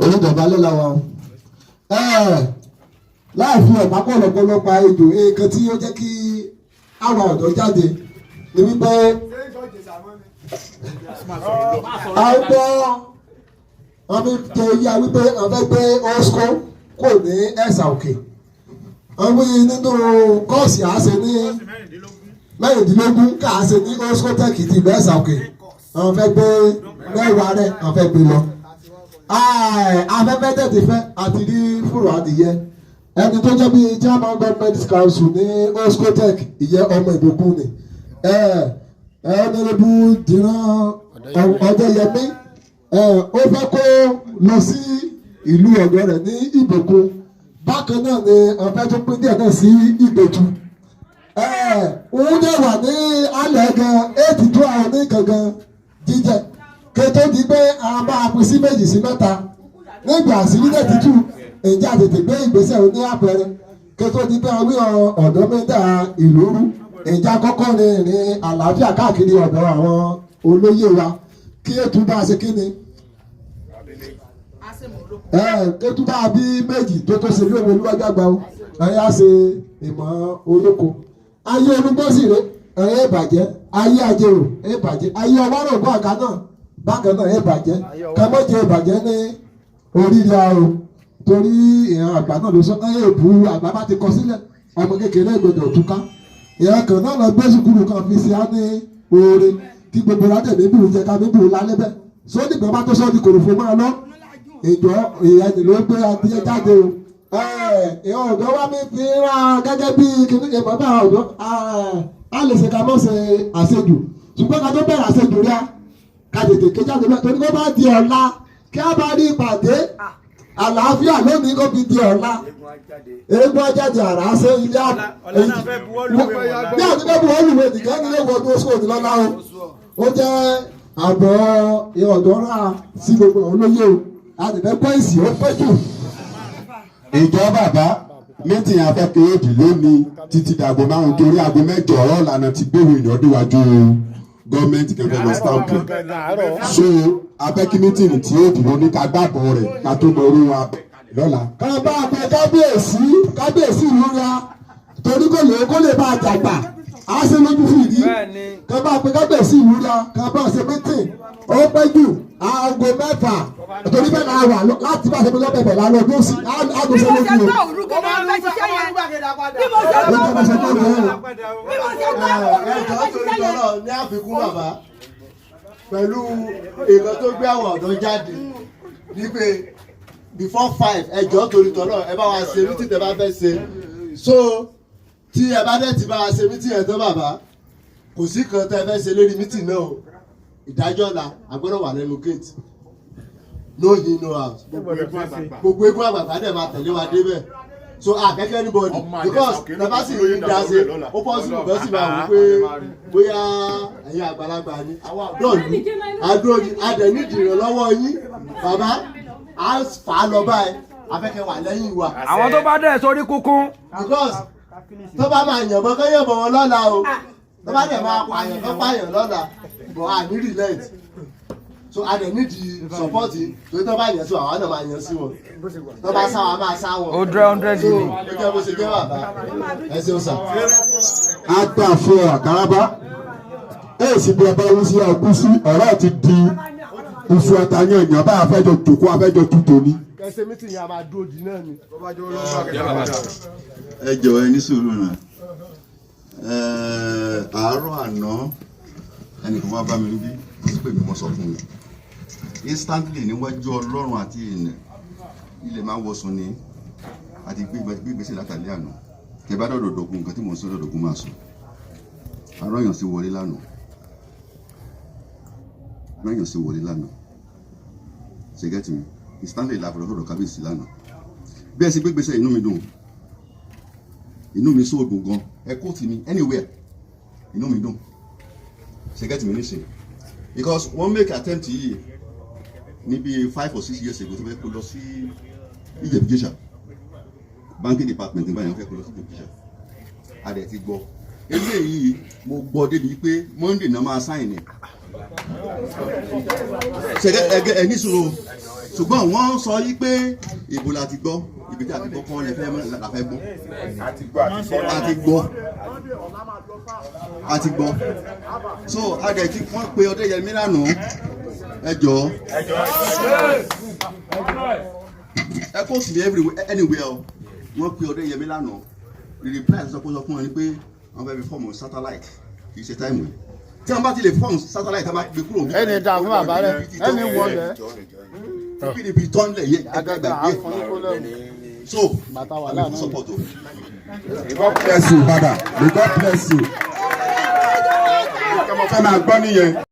onídọ̀bálẹ̀ làwọn láì fi ọ̀pá pọ̀lọpọ̀lọpọ̀ ejò nǹkan tí ó jẹ́ kí àwọn ọ̀dọ́ jáde ni wípé àwọn ọmọ tẹ yá wípé àwọn fẹ́ gbé osco kò ní ẹ̀sà òkè àwọn wí nínú kọ́ọ̀sì àṣẹ ní mẹ́rìndínlógún káàṣẹ ní osco tech ti ìlú ẹ̀sà òkè àwọn fẹ́ gbé mẹ́wàá rẹ̀ àwọn fẹ́ gbé lọ afẹ́fẹ́ tètè fẹ́ àti rí fúrò adìyẹ ẹni tó jẹ́ bíi German Government Council ní osco tech ìyẹn ọmọ ìbùkún ni ẹnìrẹ́bù dìran ọ̀dẹ́yẹmí ó fẹ́ kó lọ sí ìlú ọ̀dọ́ rẹ̀ ní ìbùkún bákan náà ni ọ̀fẹ́ tó pín díẹ̀ náà sí ìgbètú òun dẹ̀ wà ní alẹ́ gan 8 tó àwọn ní gangan jíjẹ kété di pé àwọn bá a pín sí méjì sí mẹ́ta nígbà sílẹ̀ títù ìjà tètè gbé ìgbésẹ̀ ní àpẹẹrẹ kété di pé àwọn ọ̀dọ́ mẹ́ta ìlú rú ìjà kọ́kọ́ ní ìrìn àlàáfíà káàkiri ọ̀dọ̀ àwọn olóyè wa kí ètò bá ṣe kí ni ètò bá bí méjì tó ṣe bí òun olúwàgbàgbà o ẹ̀yà ṣe ìmọ̀ olóko ayé olúgbọ́sì rẹ ẹ̀yà ìbàjẹ́ ayé ajérò ìbàjẹ́ ayé ọwọ́rọ̀gbọ́ àga náà bákan náà ìbàjẹ́ kẹmọ́jẹ ìbàjẹ́ ní oríire o torí ìhàn àgbà náà ló sọ ẹ̀yà ìbú àgbà bá ti kọ sílẹ̀ ọmọ kékeré ìgbọ̀dọ̀ túká ìyá kan náà lọ gbé sùkúrù kan fi ṣe á ní oore kí gbogbo rádẹ níbù jẹ ká níbù lálẹ́ bẹ́ẹ̀ sódì gbọ́n bá tó sọ́ọ́ di kòròfò máa lọ ìjọ ìyá ni ló gbé adìyẹ jáde o ìyá ọ̀dọ́ wa mi fi ra gẹ́gẹ́ bí kìnìún ìmọ̀ bá ọ̀dọ́ a lè ṣe ká mọ̀ ṣe àṣejù ṣùgbọ́n ká tó bẹ̀rẹ̀ àṣejù rẹ̀ ká tètè ké jáde bẹ́ẹ̀ torí kó bá di ọ̀la kí a bá rí ìpàdé àlàáfíà lónìí kó fi di ọ̀la eégún ajáde àrà ṣe ilé bí àti bẹ́ẹ̀ bu olùwé nìkan nílé wọnú oṣù òní lọ́la ó jẹ́ àbọ̀ ìyọ̀dọ́ra sí gbogbo olóyè o àdìbẹ́ pọ́ìsì ó pẹ́ jù. ìjọ bàbá mítìn afẹ́kẹ́yẹ́dì lónìí títí dàgbò márùn torí aago 8 ọ̀rọ̀ lànà ti gbéwò ìyọ̀dúnwájú gọ́ọ̀mẹ̀ntì kẹfẹ́ lọ stamp so afẹ́kí mítìn tí ó dìbò ní ká gbàgbọ́ rẹ̀ ká tó mọ orú wa lọ́la. ká bá a pẹ kábíyèsí ìlú ra torí kó lè bá a jàgbà á ṣe lójú fìdí ká bá a pẹ kábíyèsí ìlú ra ká bá a ṣe mítìn ó pẹ́ jù aago 6 torí bẹ́ẹ̀ náà wà láti bá a ṣe pé lọ́bẹ̀bẹ̀ lálọ́ ọdún sí aago ṣe lójú o. ẹjọ́ ní àfikún bàbá pẹ̀lú èèyàn tó gbé àwọn ọ̀dọ́ jáde ní pé before 5 ẹjọ́ torí tọ́lọ́ ẹ bá wa ṣe mítì tẹ bá fẹ́ ṣe so tí ẹ bá dẹ̀ ti bá wa ṣe mítì yẹn tán bàbá kò sí kan tẹ fẹ́ ṣe lórí mítì náà o ìdájọ́ la agbọ́dọ̀ wà lẹ́nu gate no in no out gbogbo eégún àgbàgbà dẹ̀ máa tẹ̀lé wa débẹ̀ so akẹ́kẹ́ anybody because tẹ́fà sì ní ìdáṣe ó possible bẹ́ẹ̀ sì máa wò pé bóyá ẹ̀yin àgbàlagbà ni àwọn àdúró ni adẹ̀nídìí ìrànlọ́wọ́ yín bàbá á fà á lọ báyìí afẹ́kẹ́ wà lẹ́yìn wa. àwọn tó bá dẹ̀ sórí kúnkún. because tó bá máa yànbọn kó yànbọn wọn lọ́la o tó bá dẹ̀ máa pààyàn kó pààyàn lọ́la but I need relent so I dey need the support torí tó bá yẹn sí àwọn náà máa yẹn sí wọn tó bá sá wọn máa sá wọn. ó dẹ́ 100 so ó jẹ́ bó ṣe jẹ́ bàbá ẹ ṣeun sà. a gbà fún àkàràbá èsì bí ọba wí sí ọkú sí ọ̀rọ̀ ti di ìfú àtàyàn èèyàn bá afẹ́jọ tòkó afẹ́jọ tútò ní. kẹsẹ̀ mítì yẹn a máa dúró di náà ni. ẹ jọ̀wọ́ ẹ ní sùúrù náà àárọ̀ àná ẹnìkan wá bá mi níbí ó sì pè mí mọ́ sọ fún mi instantly níwájú ọlọ́run àti ènìyàn ilẹ̀ máa wọ̀sùn ní àti gbígbèsè látàlẹ́ àná tẹ bá dọ̀dọ̀ dọ̀gún nǹkan tí mò ń sọ dọ̀dọ̀gún máa sọ aráyàn sí wọlé lánàá ṣe gẹ́tì mi instantly láfọ̀dọ̀ sọ̀rọ̀ kábíyèsí lánàá bí ẹ ṣe gbégbèsè inú mi dùn inú mi sóògùn gan ẹ kó tì mí anywhere inú mi dùn ṣe gẹ́tì mi níṣẹ́ because wọ́n make attempt yìí ní bíi 5 or 6 years ago tó fẹ́ kó lọ sí Ìjẹ̀bú-Jẹ̀ṣà banking department nígbà yẹn fẹ́ kó lọ sí Ìjẹ̀bú-Jẹ̀ṣà a dẹ̀ ti gbọ́ eléyìí mo gbọ́ débi pé Monday náà máa sáìn ni ṣe ẹ ní sùúrù ṣùgbọ́n wọ́n sọ yí pé ìbò la ti gbọ́ ibi tí a ti gbọ́ kọ́ lẹ́fẹ́ la fẹ́ gbọ́ a ti gbọ́ so adẹ̀ tí wọ́n pe Ọdẹ́yẹmí lánàá ẹ jọ̀ọ́ ẹ kó sì ní anywhere o wọ́n pe Ọdẹ́yẹmí lánàá reply sọ fún wọn ni pé wọ́n fẹ́ fi fọ́ọ̀mù satellite kì í ṣe táìmù yìí tí wọ́n bá ti lè fọ́ọ̀mù satellite a máa gbé kúrò. ẹni dà fún bàbá rẹ ẹni wọlé. PDP tán lẹ̀ yẹ ẹgbẹ́ so I'm support o. God bless you, Baba. May God bless you. Fẹ́ máa gbọ́ nìyẹn.